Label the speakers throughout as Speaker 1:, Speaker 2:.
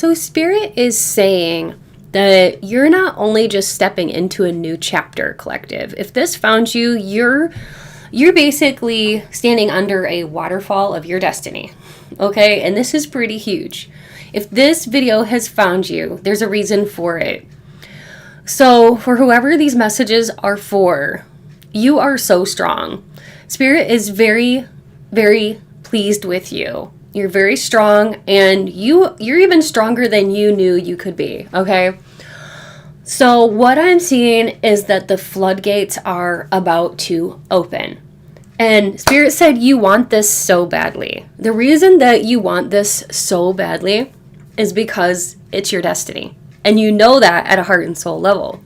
Speaker 1: So Spirit is saying that you're not only just stepping into a new chapter, collective. If this found you, you're basically standing under a waterfall of your destiny. Okay? And this is pretty huge. If this video has found you, there's a reason for it. So for whoever these messages are for, you are so strong. Spirit is very, very pleased with you. You're very strong, and you're even stronger than you knew you could be, okay? So what I'm seeing is that the floodgates are about to open. And Spirit said you want this so badly. The reason that you want this so badly is because it's your destiny. And you know that at a heart and soul level.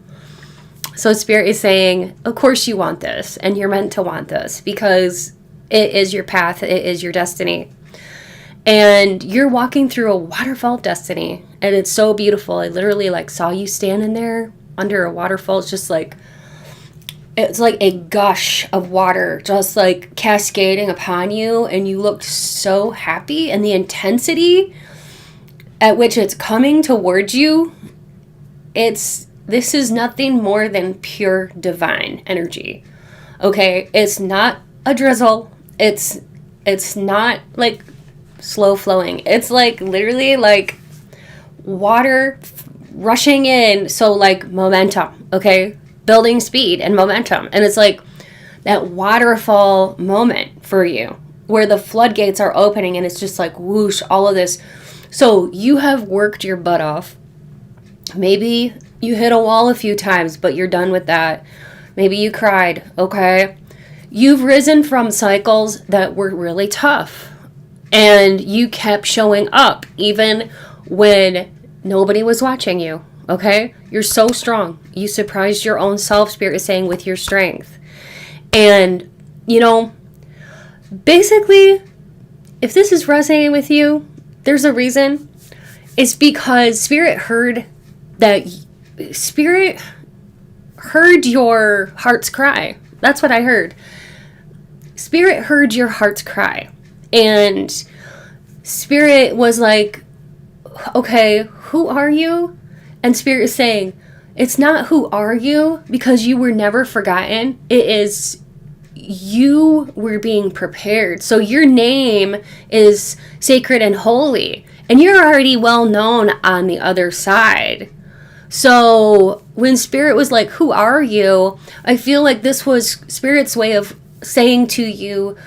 Speaker 1: So Spirit is saying, of course you want this, and you're meant to want this because it is your path, it is your destiny. And you're walking through a waterfall of destiny, and it's so beautiful. I literally saw you standing there under a waterfall. It's like a gush of water just cascading upon you, and you looked so happy, and the intensity at which it's coming towards you, this is nothing more than pure divine energy. Okay? It's not a drizzle. It's not slow flowing. It's literally water rushing in. So momentum, okay? Building speed and momentum. And it's that waterfall moment for you where the floodgates are opening and it's just whoosh, all of this. So you have worked your butt off. Maybe you hit a wall a few times, but you're done with that. Maybe you cried, okay? You've risen from cycles that were really tough. And you kept showing up even when nobody was watching you, okay? You're so strong. You surprised your own self, Spirit is saying, with your strength. And, basically, if this is resonating with you, there's a reason. It's because Spirit heard your heart's cry. That's what I heard. Spirit heard your heart's cry. And Spirit was like, okay, who are you? And Spirit is saying, it's not who are you, because you were never forgotten. It is you were being prepared. So your name is sacred and holy. And you're already well known on the other side. So when Spirit was like, who are you? I feel like this was Spirit's way of saying to you,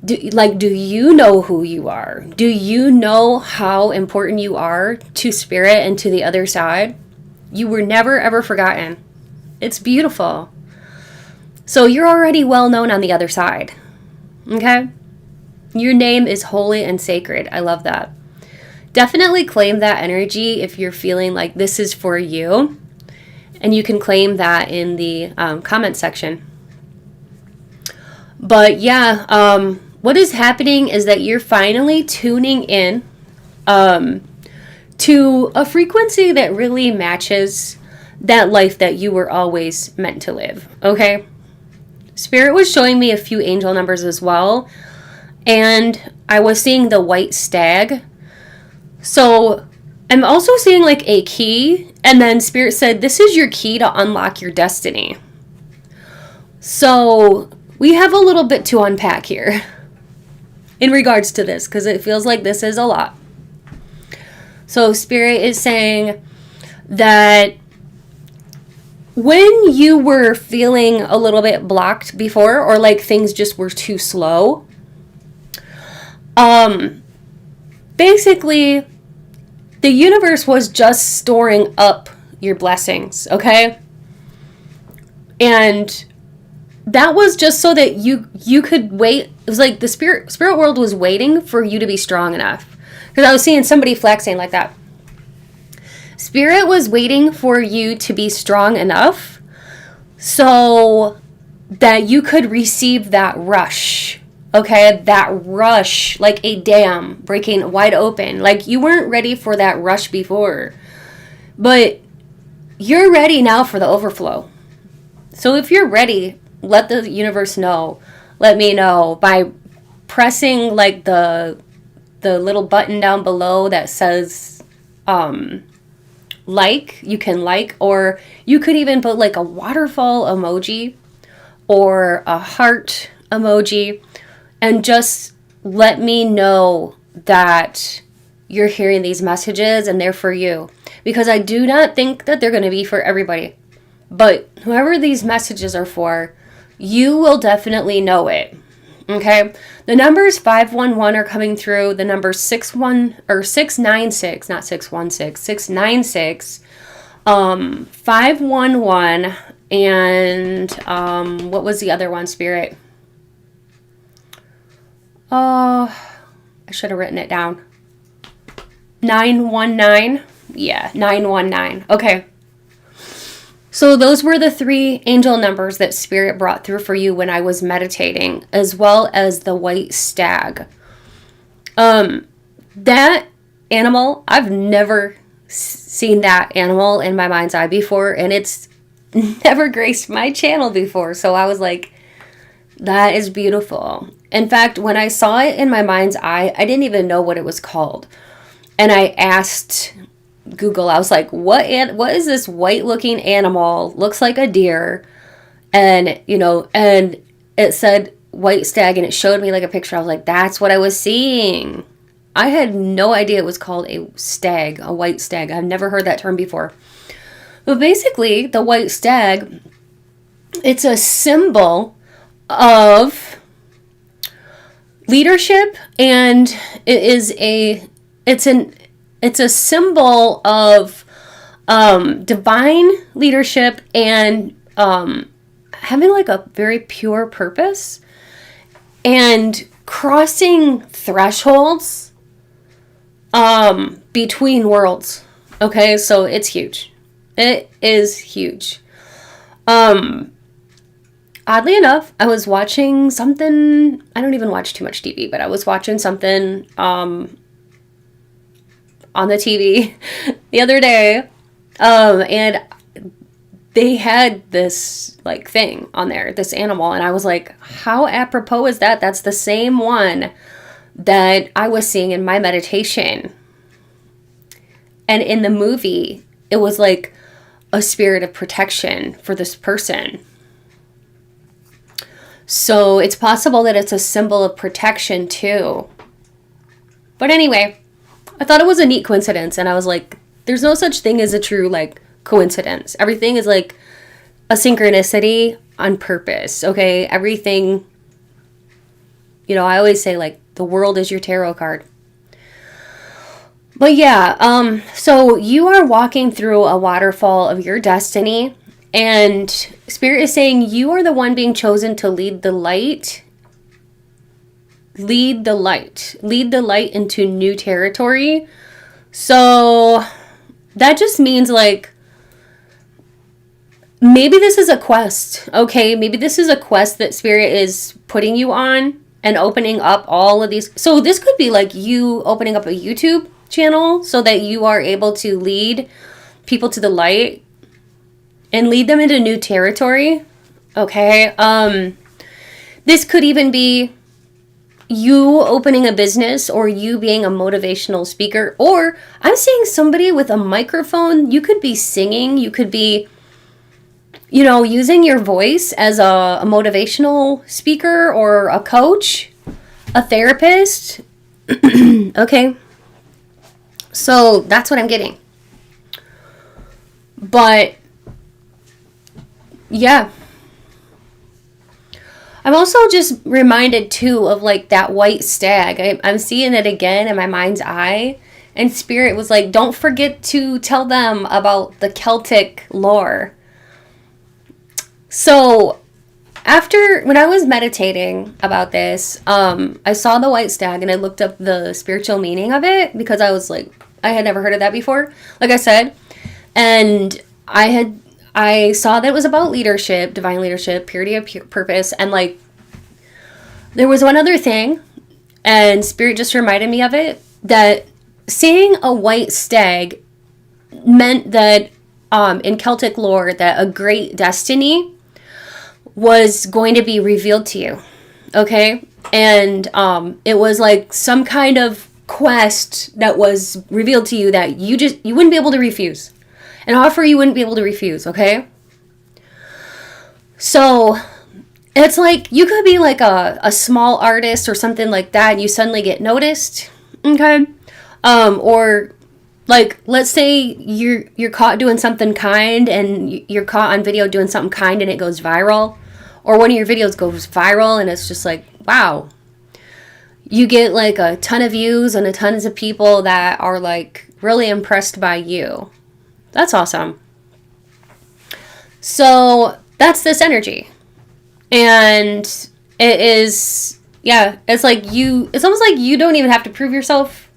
Speaker 1: do you know who you are? Do you know how important you are to Spirit and to the other side? You were never, ever forgotten. It's beautiful. So you're already well known on the other side. Okay? Your name is holy and sacred. I love that. Definitely claim that energy if you're feeling like this is for you. And you can claim that in the comment section. But yeah, what is happening is that you're finally tuning in to a frequency that really matches that life that you were always meant to live, okay? Spirit was showing me a few angel numbers as well, and I was seeing the white stag. So I'm also seeing a key, and then Spirit said, this is your key to unlock your destiny. So we have a little bit to unpack here in regards to this, because it feels like this is a lot. So Spirit is saying that when you were feeling a little bit blocked before, or things just were too slow, basically the universe was just storing up your blessings, okay? And that was just so that you could wait. It was like the spirit world was waiting for you to be strong enough. Because I was seeing somebody flexing like that. Spirit was waiting for you to be strong enough so that you could receive that rush. Okay, that rush, like a dam breaking wide open. You weren't ready for that rush before. But you're ready now for the overflow. So if you're ready, let the universe know. Let me know by pressing the little button down below that says you can like, or you could even put like a waterfall emoji or a heart emoji, and just let me know that you're hearing these messages and they're for you. Because I do not think that they're going to be for everybody. But whoever these messages are for, you will definitely know it. Okay? The numbers 511 are coming through. The number 696, not 616, 696, 511, and what was the other one, Spirit? Oh, I should have written it down. 919. Yeah, 919. Okay. So those were the 3 angel numbers that Spirit brought through for you when I was meditating, as well as the white stag. That animal, I've never seen that animal in my mind's eye before, and it's never graced my channel before. So I was like, that is beautiful. In fact, when I saw it in my mind's eye, I didn't even know what it was called. And I asked Google, I was like, what is this white looking animal? Looks like a deer. And, and it said white stag, and it showed me like a picture. I was like, that's what I was seeing. I had no idea it was called a stag, a white stag. I've never heard that term before. But basically, the white stag, it's a symbol of leadership, and it's a symbol of divine leadership and having like a very pure purpose and crossing thresholds between worlds. Okay, so it's huge. It is huge. Oddly enough, I was watching something. I don't even watch too much TV, but I was watching something on the TV the other day, and they had this like thing on there, this animal, and I was like, how apropos is that? That's the same one that I was seeing in my meditation. And in the movie, it was like a spirit of protection for this person. So it's possible that it's a symbol of protection too. But anyway, I thought it was a neat coincidence, and I was like, there's no such thing as a true like coincidence. Everything is like a synchronicity on purpose. Okay, everything, I always say like the world is your tarot card. But yeah, so you are walking through a waterfall of your destiny, and Spirit is saying you are the one being chosen to lead the light. Lead the light into new territory. So that just means like, maybe this is a quest, okay? Maybe this is a quest that Spirit is putting you on and opening up all of these. So this could be like you opening up a YouTube channel so that you are able to lead people to the light and lead them into new territory, okay? This could even be you opening a business, or you being a motivational speaker, or I'm seeing somebody with a microphone. You could be singing, you could be, using your voice as a motivational speaker or a coach, a therapist. Okay. So that's what I'm getting. But yeah. I'm also just reminded too of like that white stag. I'm seeing it again in my mind's eye. And Spirit was like, don't forget to tell them about the Celtic lore. So when I was meditating about this, I saw the white stag and I looked up the spiritual meaning of it, because I was like, I had never heard of that before, like I said. And I saw that it was about leadership, divine leadership, purity of purpose, and like there was one other thing, and Spirit just reminded me of it, that seeing a white stag meant that in Celtic lore that a great destiny was going to be revealed to you, okay? And it was like some kind of quest that was revealed to you that you wouldn't be able to refuse. An offer you wouldn't be able to refuse, okay? So it's like you could be like a small artist or something like that, and you suddenly get noticed, okay? Or like, let's say you're caught doing something kind, and you're caught on video doing something kind, and it goes viral, or one of your videos goes viral, and it's just like, wow, you get like a ton of views and a tons of people that are like really impressed by you. That's awesome. So that's this energy. And it is, yeah, it's like it's almost like you don't even have to prove yourself.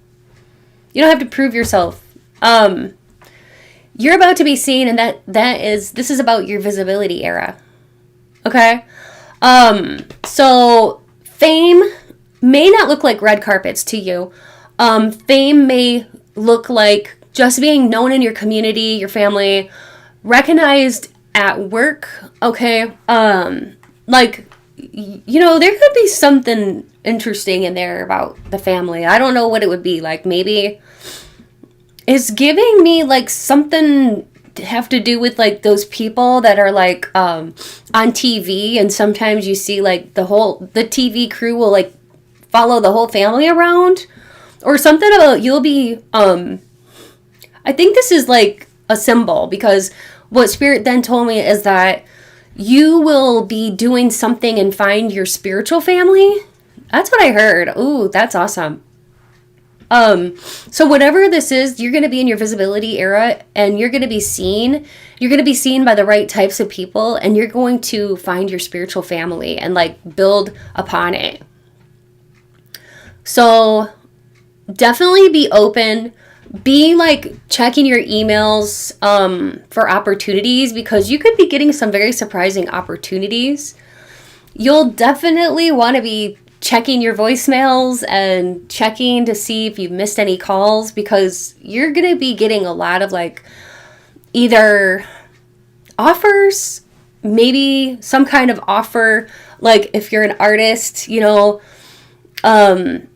Speaker 1: You don't have to prove yourself. You're about to be seen, and this is about your visibility era. Okay? So fame may not look like red carpets to you. Fame may look like just being known in your community, your family, recognized at work, okay? Like, you know, there could be something interesting in there about the family. I don't know what it would be. Like, maybe it's giving me, like, something to have to do with, like, those people that are, like, on TV, and sometimes you see, like, the TV crew will, like, follow the whole family around, or something about you'll be, I think this is, like, a symbol, because what Spirit then told me is that you will be doing something and find your spiritual family. That's what I heard. Ooh, that's awesome. So whatever this is, you're going to be in your visibility era, and you're going to be seen. You're going to be seen by the right types of people, and you're going to find your spiritual family and like build upon it. So definitely be open. Be like checking your emails for opportunities, because you could be getting some very surprising opportunities. You'll definitely want to be checking your voicemails and checking to see if you've missed any calls, because you're going to be getting a lot of like either offers, maybe some kind of offer, like if you're an artist, you know,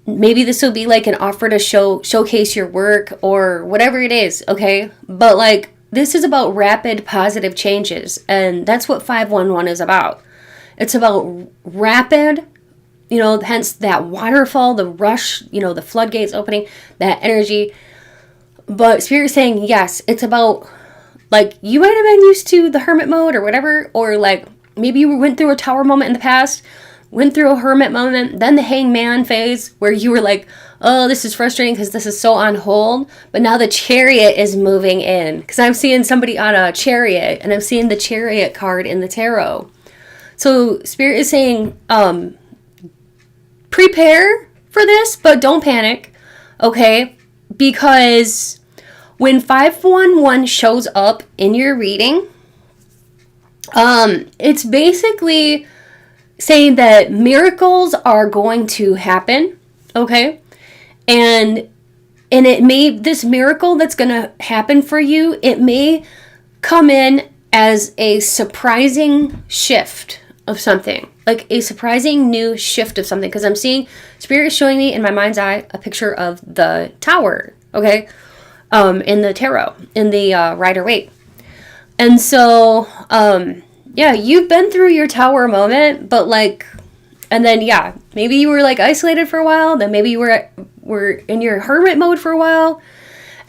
Speaker 1: maybe this will be like an offer to showcase your work or whatever it is, okay? But like, this is about rapid positive changes, and that's what 511 is about. It's about rapid, you know, hence that waterfall, the rush, you know, the floodgates opening, that energy. But Spirit's saying, yes, it's about, like, you might have been used to the hermit mode or whatever, or like maybe you went through a tower moment in the past, went through a hermit moment, then the hangman phase where you were like, oh, this is frustrating because this is so on hold. But now the chariot is moving in, because I'm seeing somebody on a chariot, and I'm seeing the chariot card in the tarot. So Spirit is saying, prepare for this, but don't panic, okay? Because when 511 shows up in your reading, it's basically saying that miracles are going to happen, okay? And this miracle that's going to happen for you, it may come in as a surprising shift of something, like a surprising new shift of something, because I'm seeing Spirit is showing me in my mind's eye a picture of the tower, okay, in the tarot, in the Rider-Waite. And so, yeah, you've been through your tower moment, but like, and then, yeah, maybe you were like isolated for a while, then maybe you were in your hermit mode for a while,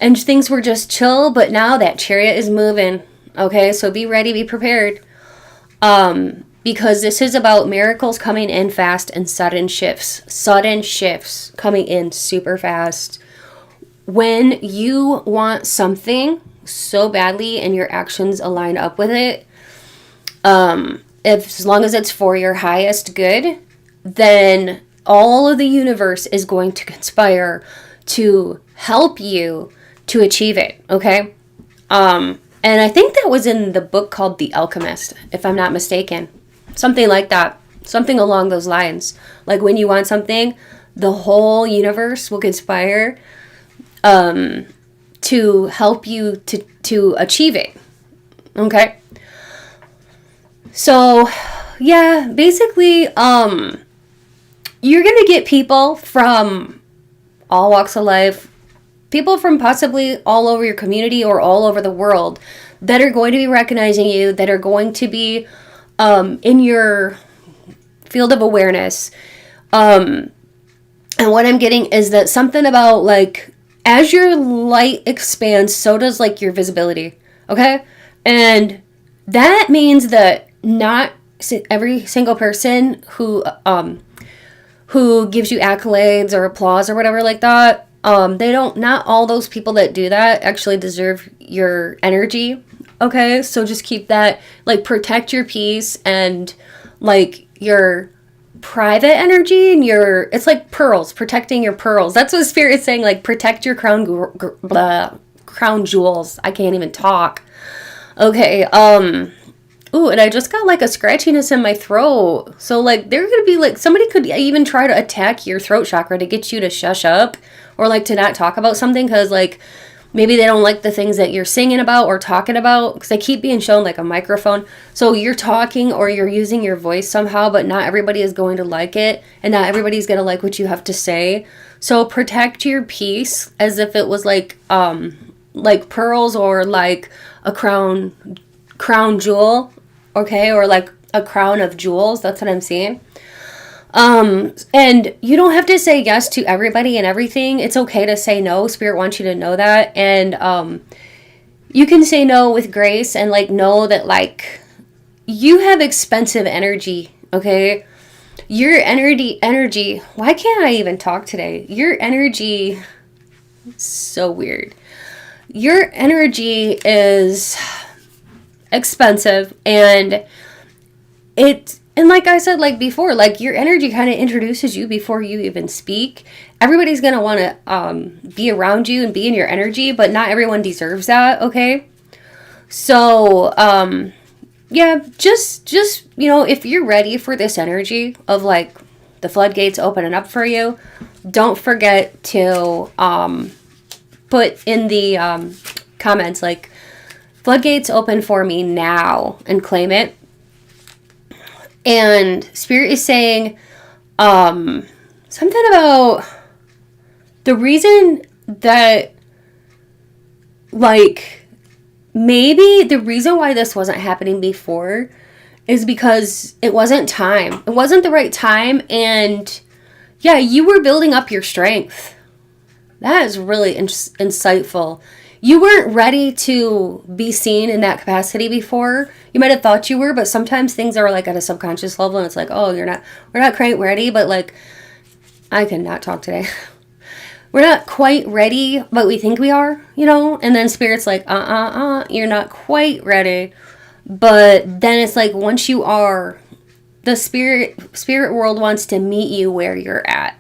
Speaker 1: and things were just chill, but now that chariot is moving, okay? So be ready, be prepared, because this is about miracles coming in fast and sudden shifts coming in super fast. When you want something so badly and your actions align up with it, as long as it's for your highest good, then all of the universe is going to conspire to help you to achieve it, okay? And I think that was in the book called The Alchemist, if I'm not mistaken. Something like that. Something along those lines. Like when you want something, the whole universe will conspire to help you to achieve it. Okay? So, yeah, basically, you're going to get people from all walks of life, people from possibly all over your community or all over the world that are going to be recognizing you, that are going to be in your field of awareness. And what I'm getting is that something about, like, as your light expands, so does, like, your visibility. Okay? And that means that not every single person who gives you accolades or applause or whatever like that, not all those people that do that actually deserve your energy. Okay? So just keep that, like, protect your peace and, like, your private energy and it's like pearls, protecting your pearls. That's what Spirit is saying, like, protect your crown jewels. I can't even talk. Okay, ooh, and I just got, like, a scratchiness in my throat. So, like, they're gonna be, like, somebody could even try to attack your throat chakra to get you to shush up or, like, to not talk about something because, like, maybe they don't like the things that you're singing about or talking about, because I keep being shown, like, a microphone. So you're talking or you're using your voice somehow, but not everybody is going to like it, and not everybody's going to like what you have to say. So protect your peace as if it was, like pearls or, like, a crown jewel, okay? Or, like, a crown of jewels. That's what I'm seeing. And you don't have to say yes to everybody and everything. It's okay to say no. Spirit wants you to know that. And, you can say no with grace and, like, know that, like, you have expensive energy, okay? Your energy, why can't I even talk today? Your energy, so weird. Your energy is expensive, and like I said, like, before, like, your energy kind of introduces you before you even speak. Everybody's going to want to be around you and be in your energy, but not everyone deserves that, okay? So, yeah, just, if you're ready for this energy of, like, the floodgates opening up for you, don't forget to put in the comments, like, floodgates open for me now, and claim it. And Spirit is saying something about the reason that, like, maybe the reason why this wasn't happening before is because it wasn't time. It wasn't the right time. And yeah, you were building up your strength. That is really insightful. You weren't ready to be seen in that capacity before. You might have thought you were, but sometimes things are, like, at a subconscious level, and it's like, oh, we're not quite ready, but, like, I cannot talk today. We're not quite ready, but we think we are, and then Spirit's like, you're not quite ready. But then it's like, once you are, the spirit world wants to meet you where you're at.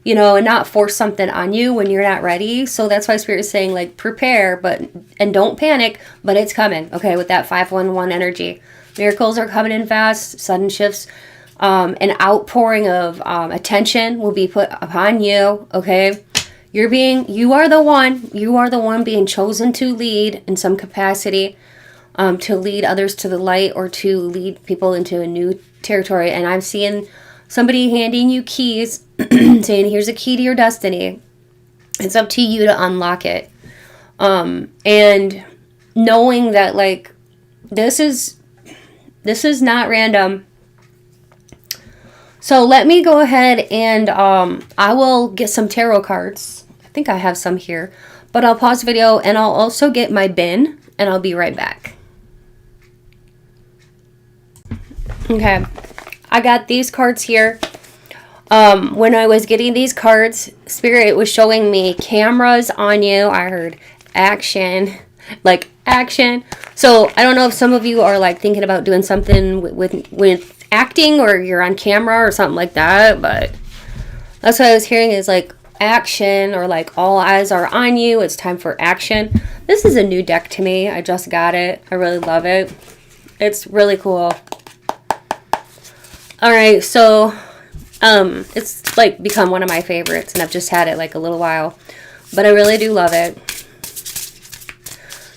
Speaker 1: And not force something on you when you're not ready. So that's why Spirit is saying, like, prepare, and don't panic, but it's coming, okay, with that 511 energy. Miracles are coming in fast, sudden shifts, an outpouring of attention will be put upon you, okay? You are the one being chosen to lead in some capacity, to lead others to the light, or to lead people into a new territory. And I'm seeing somebody handing you keys, saying, here's a key to your destiny. It's up to you to unlock it. And knowing that, like, this is not random. So let me go ahead and I will get some tarot cards. I think I have some here. But I'll pause the video, and I'll also get my bin, and I'll be right back. Okay. I got these cards here. When I was getting these cards, Spirit was showing me cameras on you. I heard action, like action. So I don't know if some of you are, like, thinking about doing something with acting, or you're on camera or something like that. But that's what I was hearing, is, like, action, or, like, all eyes are on you. It's time for action. This is a new deck to me. I just got it. I really love it. It's really cool. All right, so it's, like, become one of my favorites, and I've just had it, like, a little while, but I really do love it.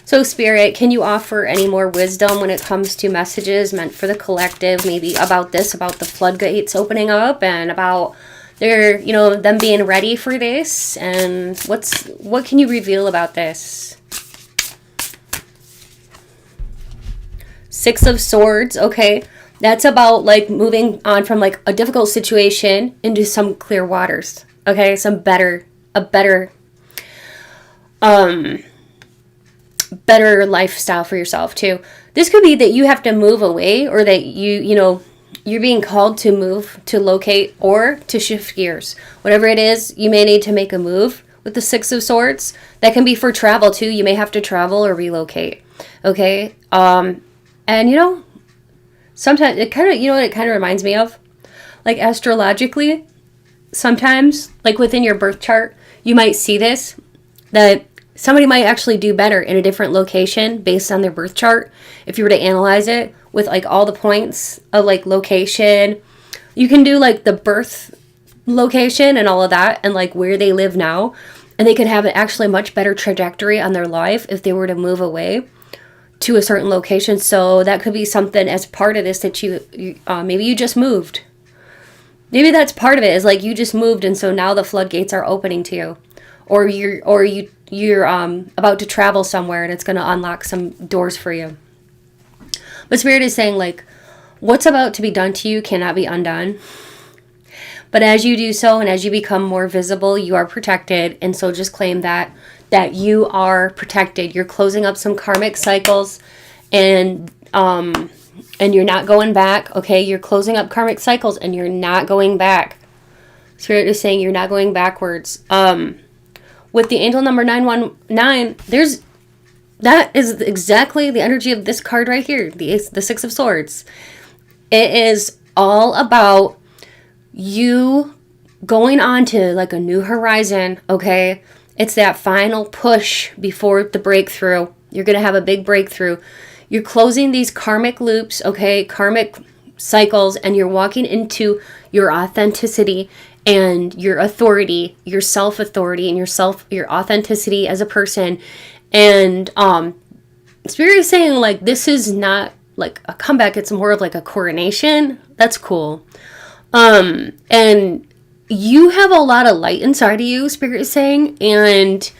Speaker 1: So, Spirit, can you offer any more wisdom when it comes to messages meant for the collective, maybe about the floodgates opening up, and about they're, them being ready for this. And what can you reveal about this? Six of Swords, okay. That's about like moving on from like a difficult situation into some clear waters. Okay, a better lifestyle for yourself too. This could be that you have to move away, or that you're being called to move, to locate, or to shift gears. Whatever it is, you may need to make a move with the Six of Swords. That can be for travel too. You may have to travel or relocate. Okay? And sometimes it kind of, what it kind of reminds me of? Like astrologically, sometimes, like within your birth chart, you might see this, that somebody might actually do better in a different location based on their birth chart. If you were to analyze it with like all the points of like location, you can do like the birth location and all of that, and like where they live now. And they could have actually a much better trajectory on their life if they were to move away to a certain location. So that could be something as part of this, that you maybe you just moved. Maybe that's part of it, is like you just moved, and so now the floodgates are opening to you, or you're about to travel somewhere, and it's going to unlock some doors for you. But Spirit is saying, like, what's about to be done to you cannot be undone. But as you do so, and as you become more visible, you are protected. And so just claim that you are protected. You're closing up some karmic cycles, and you're not going back. Okay, you're closing up karmic cycles, and you're not going back. Spirit is saying you're not going backwards. With the angel number 919, that is exactly the energy of this card right here, the Six of Swords. It is all about you going on to like a new horizon, okay? It's that final push before the breakthrough. You're going to have a big breakthrough. You're closing these karmic loops, okay? Karmic cycles, and you're walking into your authenticity and your authority, your self-authority, and your authenticity as a person. And Spirit is saying, like, this is not like a comeback, it's more of like a coronation. That's cool. And you have a lot of light inside of you, Spirit is saying, and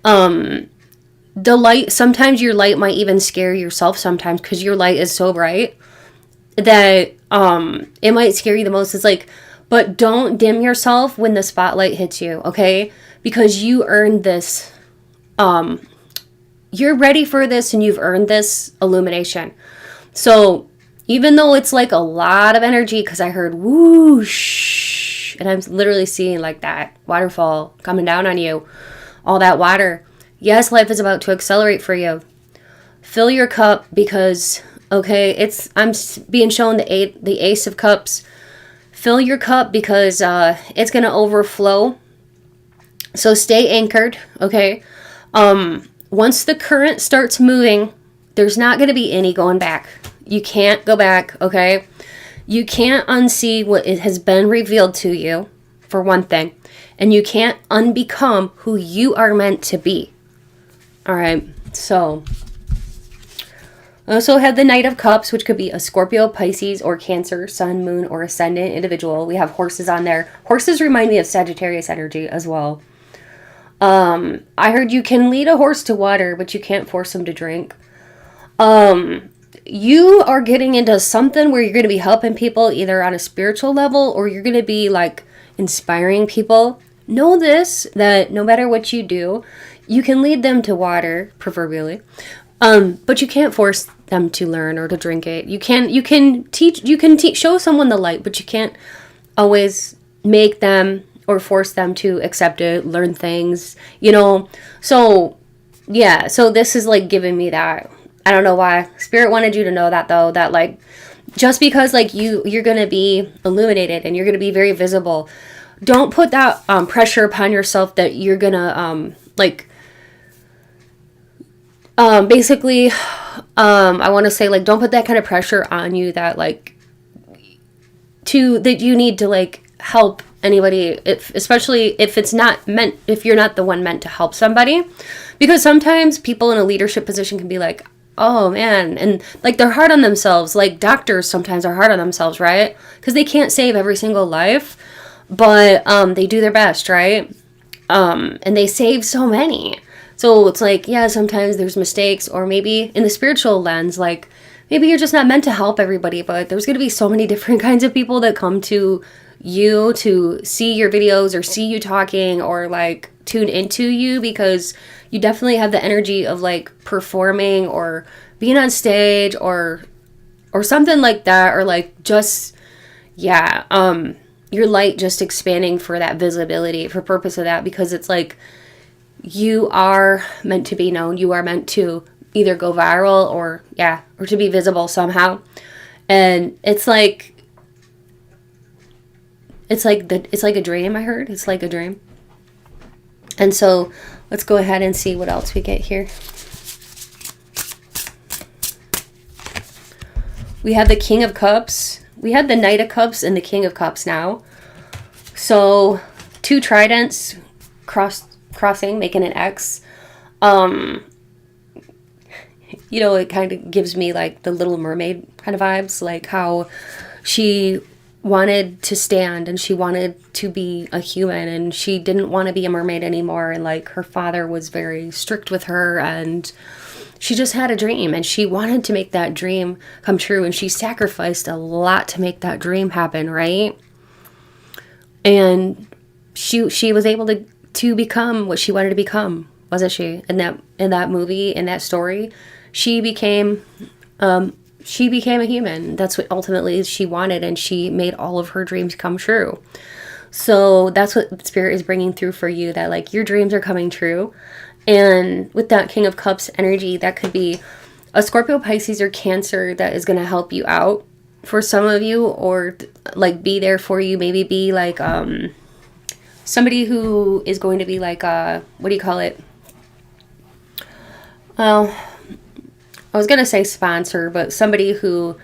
Speaker 1: the light, sometimes your light might even scare yourself sometimes, because your light is so bright that it might scare you the most. It's like, but don't dim yourself when the spotlight hits you, okay? Because you earned this. You're ready for this, and you've earned this illumination. So even though it's like a lot of energy, because I heard whoosh, and I'm literally seeing like that waterfall coming down on you, all that water. Yes, life is about to accelerate for you. Fill your cup, because, okay, I'm being shown the Ace of Cups. Fill your cup, because it's going to overflow. So stay anchored, okay? Once the current starts moving, there's not going to be any going back. You can't go back, okay? You can't unsee what it has been revealed to you, for one thing. And you can't unbecome who you are meant to be. All right, so I also have the Knight of Cups, which could be a Scorpio, Pisces, or Cancer, Sun, Moon, or Ascendant individual. We have horses on there. Horses remind me of Sagittarius energy as well. I heard you can lead a horse to water, but you can't force him to drink. You are getting into something where you're going to be helping people either on a spiritual level, or you're going to be like inspiring people. Know this, that no matter what you do, you can lead them to water, proverbially, but you can't force them to learn or to drink it. You can teach, show someone the light, but you can't always make them or force them to accept it, learn things, So, yeah, so this is like giving me that. I don't know why. Spirit wanted you to know that, though, that like, just because like you're going to be illuminated and you're going to be very visible, don't put that pressure upon yourself that you're going to basically, I want to say, like, don't put that kind of pressure on you that, like, that you need to, like, help anybody, especially if if you're not the one meant to help somebody. Because sometimes people in a leadership position can be like, oh, man, and, like, they're hard on themselves. Like, doctors sometimes are hard on themselves, right? Because they can't save every single life. but they do their best, right? And they save so many. So it's like, yeah, sometimes there's mistakes, or maybe in the spiritual lens, like maybe you're just not meant to help everybody, but there's going to be so many different kinds of people that come to you to see your videos or see you talking or like tune into you, because you definitely have the energy of like performing or being on stage or something like that, or like just, yeah, your light just expanding for that visibility, for purpose of that, because it's like you are meant to be known. You are meant to either go viral or to be visible somehow. And it's like a dream. I heard it's like a dream. And so let's go ahead and see what else we get here. We have the King of Cups. We had the Knight of Cups and the King of Cups now. So 2 tridents crossing, making an X. You know, it kind of gives me like the Little Mermaid kind of vibes, like how she wanted to stand and she wanted to be a human and she didn't want to be a mermaid anymore, and like her father was very strict with her, and she just had a dream and she wanted to make that dream come true, and she sacrificed a lot to make that dream happen, right? And she was able to become what she wanted to become, wasn't she? In that movie, in that story, she became a human. That's what ultimately she wanted, and she made all of her dreams come true. So that's what Spirit is bringing through for you, that like your dreams are coming true. And with that King of Cups energy, that could be a Scorpio, Pisces, or Cancer that is going to help you out for some of you, or like be there for you. Maybe be like somebody who is going to be like what do you call it? Well, I was going to say sponsor, but somebody who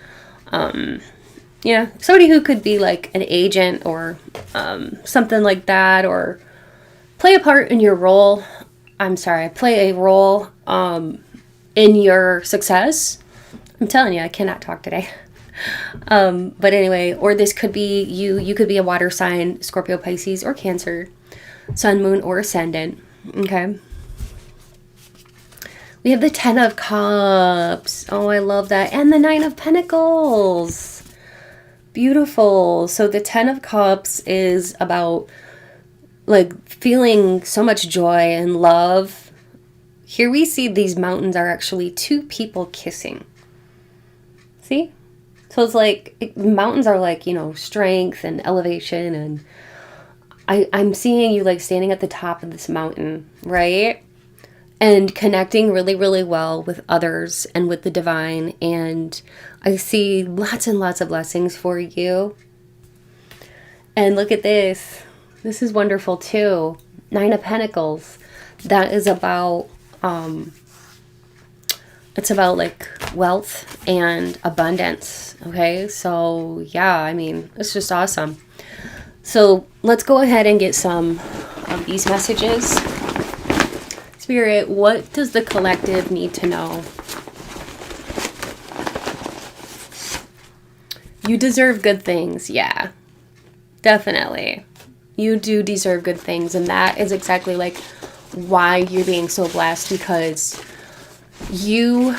Speaker 1: somebody who could be like an agent or something like that, or play a part in your role. Play a role in your success. I'm telling you, I cannot talk today. But anyway, or this could be you could be a water sign, Scorpio, Pisces, or Cancer, Sun, Moon, or Ascendant. Okay. We have the 10 of Cups. Oh, I love that. And the 9 of Pentacles. Beautiful. So the 10 of Cups is about like feeling so much joy and love. Here we see these mountains are actually 2 people kissing. See? So it's like, mountains are like, strength and elevation. And I'm seeing you like standing at the top of this mountain, right? And connecting really, really well with others and with the divine. And I see lots and lots of blessings for you. And look at this. This is wonderful too. 9 of Pentacles. That is about, it's about like wealth and abundance. Okay. So yeah, I mean, it's just awesome. So let's go ahead and get some of these messages. Spirit, what does the collective need to know? You deserve good things. Yeah, definitely. You do deserve good things. And that is exactly like why you're being so blessed, because you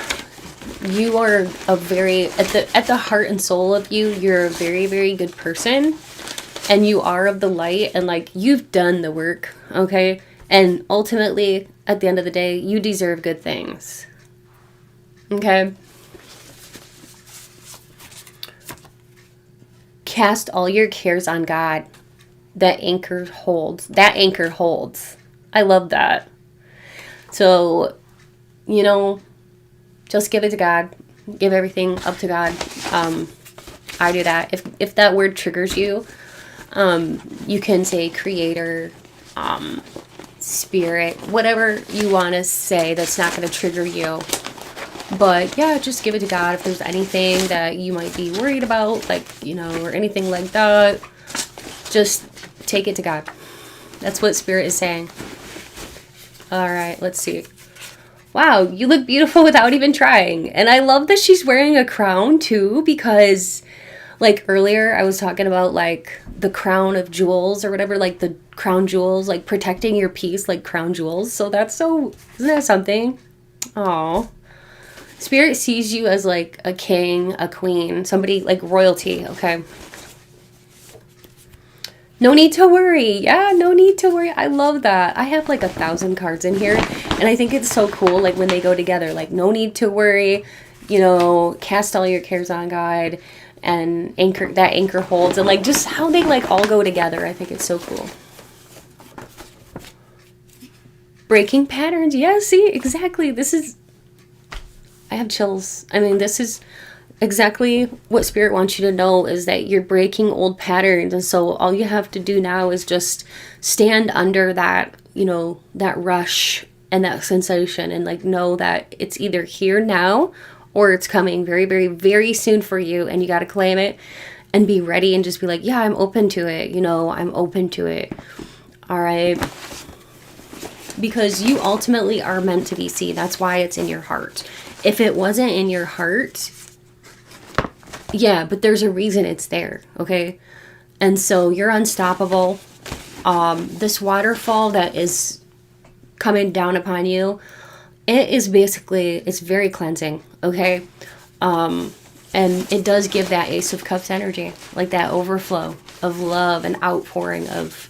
Speaker 1: are a very, at the heart and soul of you, you're a very, very good person. And you are of the light, and like you've done the work. Okay. And ultimately, at the end of the day, you deserve good things. Okay? Cast all your cares on God. That anchor holds. I love that. So, just give it to God. Give everything up to God. I do that. If that word triggers you, you can say Creator, Spirit, whatever you want to say that's not going to trigger you. But yeah, just give it to God. If there's anything that you might be worried about, like, or anything like that, just take it to God. That's what Spirit is saying. All right, let's see. Wow, you look beautiful without even trying. And I love that she's wearing a crown too, because Like earlier, I was talking about like the crown of jewels or whatever, like the crown jewels, like protecting your peace, like crown jewels. So that's so, isn't that something? Oh, Spirit sees you as like a king, a queen, somebody like royalty, okay? No need to worry. Yeah, no need to worry. I love that. I have like 1,000 cards in here, and I think it's so cool, like when they go together, like no need to worry, you know, cast all your cares on God, and anchor holds, and like just how they like all go together. I think it's so cool. Breaking patterns. Yeah, see, exactly. I have chills. I mean, this is exactly what Spirit wants you to know, is that you're breaking old patterns. And so all you have to do now is just stand under that, you know, that rush and that sensation, and like know that it's either here now or it's coming very, very, very soon for you. And you got to claim it and be ready and just be like, yeah, I'm open to it. You know, I'm open to it. All right. Because you ultimately are meant to be seen. That's why it's in your heart. If it wasn't in your heart, yeah, but there's a reason it's there, okay? And so you're unstoppable. This waterfall that is coming down upon you, it is basically, it's very cleansing, okay? And it does give that Ace of Cups energy, like that overflow of love and outpouring of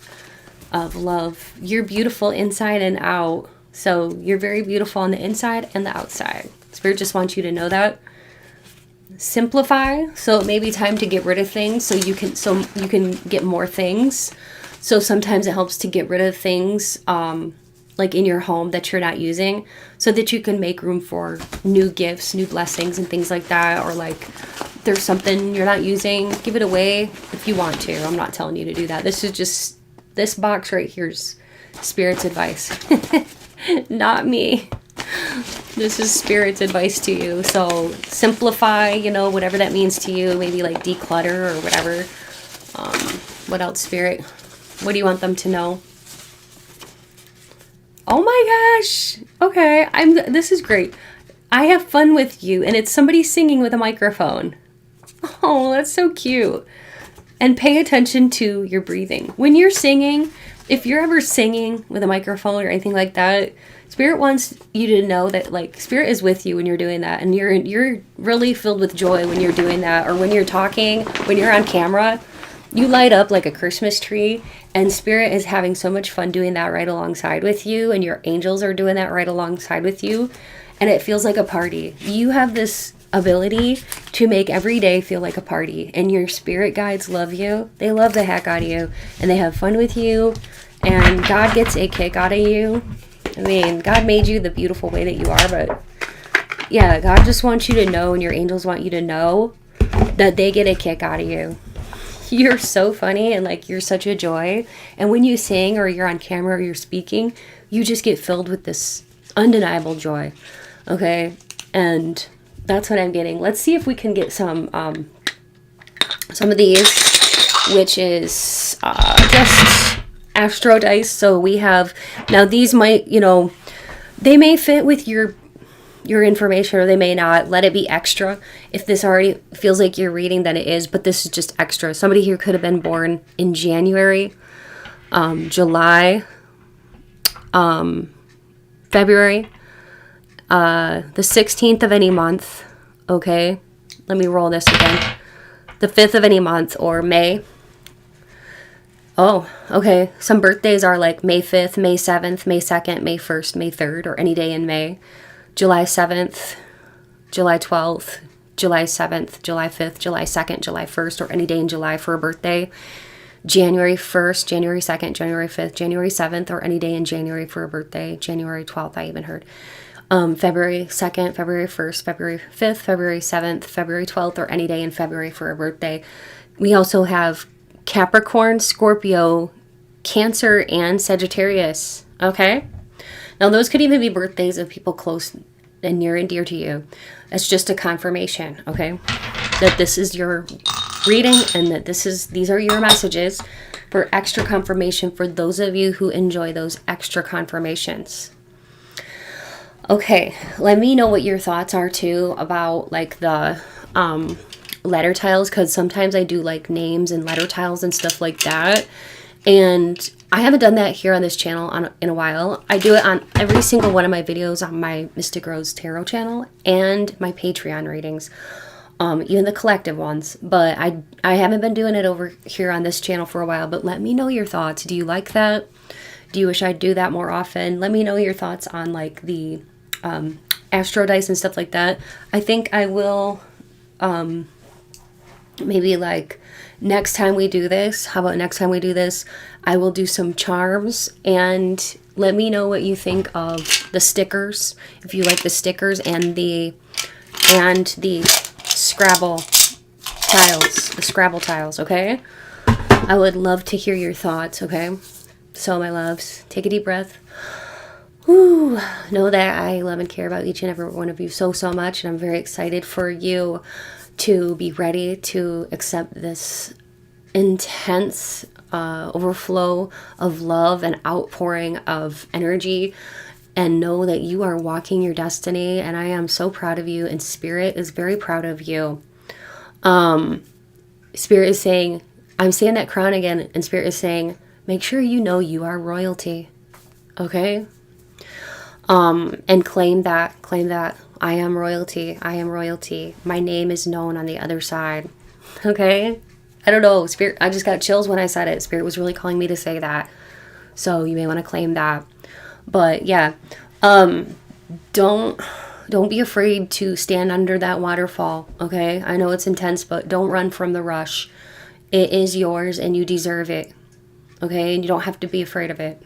Speaker 1: love. You're beautiful inside and out. So you're very beautiful on the inside and the outside. Spirit just wants you to know that. Simplify. So it may be time to get rid of things so you can get more things. So sometimes it helps to get rid of things like in your home that you're not using, so that you can make room for new gifts, new blessings and things like that. Or like there's something you're not using, give it away if you want to. I'm not telling you to do that. This is just, this box right here is Spirit's advice. Not me. This is Spirit's advice to you. So simplify, you know, whatever that means to you. Maybe like declutter or whatever. What else, Spirit? What do you want them to know? Oh my gosh. Okay. This is great. I have fun with you. And it's somebody singing with a microphone. Oh, that's so cute. And pay attention to your breathing. When you're singing, if you're ever singing with a microphone or anything like that, Spirit wants you to know that like Spirit is with you when you're doing that, and you're really filled with joy when you're doing that. Or when you're talking, when you're on camera, you light up like a Christmas tree, and Spirit is having so much fun doing that right alongside with you, and your angels are doing that right alongside with you, and it feels like a party. You have this ability to make every day feel like a party, and your spirit guides love you. They love the heck out of you, and they have fun with you, and God gets a kick out of you. I mean, God made you the beautiful way that you are, but yeah, God just wants you to know, and your angels want you to know that they get a kick out of you. You're so funny, and like you're such a joy, and when you sing or you're on camera or you're speaking, you just get filled with this undeniable joy. Okay, and that's what I'm getting. Let's see if we can get some of these, which is just astro dice. So we have, now these might, you know, they may fit with your information, or they may not. Let it be extra. If this already feels like you're reading, then it is, but this is just extra. Somebody here could have been born in January, July, February, the 16th of any month. Okay, let me roll this again. The 5th of any month, or May. Oh, okay. Some birthdays are like May 5th, May 7th, May 2nd, May 1st, May 3rd, or any day in May. July 7th, July 12th, July 7th, July 5th, July 2nd, July 1st, or any day in July for a birthday. January 1st, January 2nd, January 5th, January 7th, or any day in January for a birthday. January 12th, I even heard. February 2nd, February 1st, February 5th, February 7th, February 12th, or any day in February for a birthday. We also have Capricorn, Scorpio, Cancer, and Sagittarius. Okay? Now, those could even be birthdays of people close and near and dear to you. It's just a confirmation, okay? That this is your reading, and that these are your messages for extra confirmation for those of you who enjoy those extra confirmations. Okay, let me know what your thoughts are too about like the letter tiles, because sometimes I do like names and letter tiles and stuff like that. And I haven't done that here on this channel in a while. I do it on every single one of my videos on my Mystic Rose Tarot channel and my Patreon readings, even the collective ones. But I haven't been doing it over here on this channel for a while. But let me know your thoughts. Do you like that? Do you wish I'd do that more often? Let me know your thoughts on like the astro dice and stuff like that. I think I will maybe like next time we do this, how about next time we do this, I will do some charms, and let me know what you think of the stickers, if you like the stickers and the Scrabble tiles, okay? I would love to hear your thoughts, okay? So my loves, take a deep breath. Whew. Know that I love and care about each and every one of you so much, and I'm very excited for you to be ready to accept this intense overflow of love and outpouring of energy, and know that you are walking your destiny. And I am so proud of you, and Spirit is very proud of you. Spirit is saying, I'm saying that crown again, and Spirit is saying, make sure you know you are royalty, okay? And claim that I am royalty. I am royalty. My name is known on the other side. Okay? I don't know. Spirit, I just got chills when I said it. Spirit was really calling me to say that. So you may want to claim that. But yeah, don't be afraid to stand under that waterfall. Okay? I know it's intense, but don't run from the rush. It is yours and you deserve it. Okay? And you don't have to be afraid of it.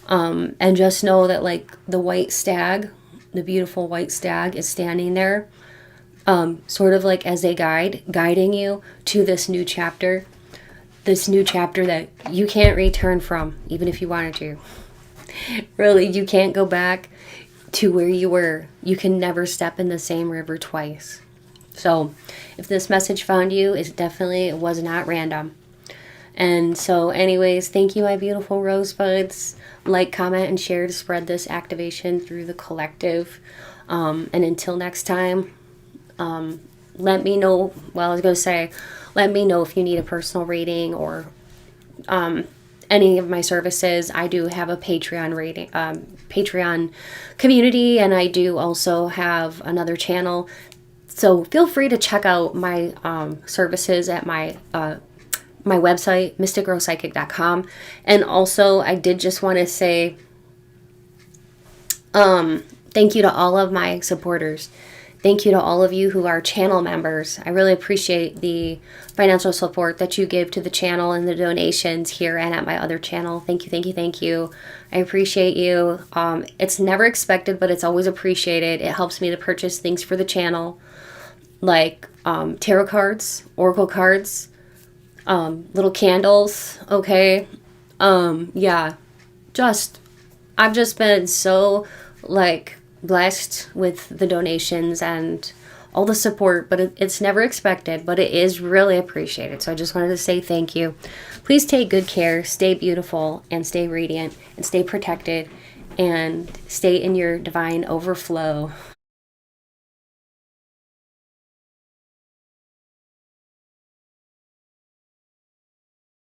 Speaker 1: And just know that like the white stag, the beautiful white stag is standing there, sort of like as a guiding you to this new chapter that you can't return from, even if you wanted to. Really, you can't go back to where you were. You can never step in the same river twice. So if this message found you, it was not random. And so anyways, thank you, my beautiful rosebuds. Like, comment, and share to spread this activation through the collective. And until next time, let me know, let me know if you need a personal reading or any of my services. I do have a Patreon community, and I do also have another channel. So feel free to check out my services at my website, mysticrosepsychic.com. And also, I did just want to say thank you to all of my supporters. Thank you to all of you who are channel members. I really appreciate the financial support that you give to the channel and the donations here and at my other channel. Thank you, thank you, thank you. I appreciate you. It's never expected, but it's always appreciated. It helps me to purchase things for the channel, like tarot cards, oracle cards, little candles, okay? Yeah, I've just been so, like, blessed with the donations and all the support, but it's never expected, but it is really appreciated. So I just wanted to say thank you. Please take good care, stay beautiful, and stay radiant, and stay protected, and stay in your divine overflow.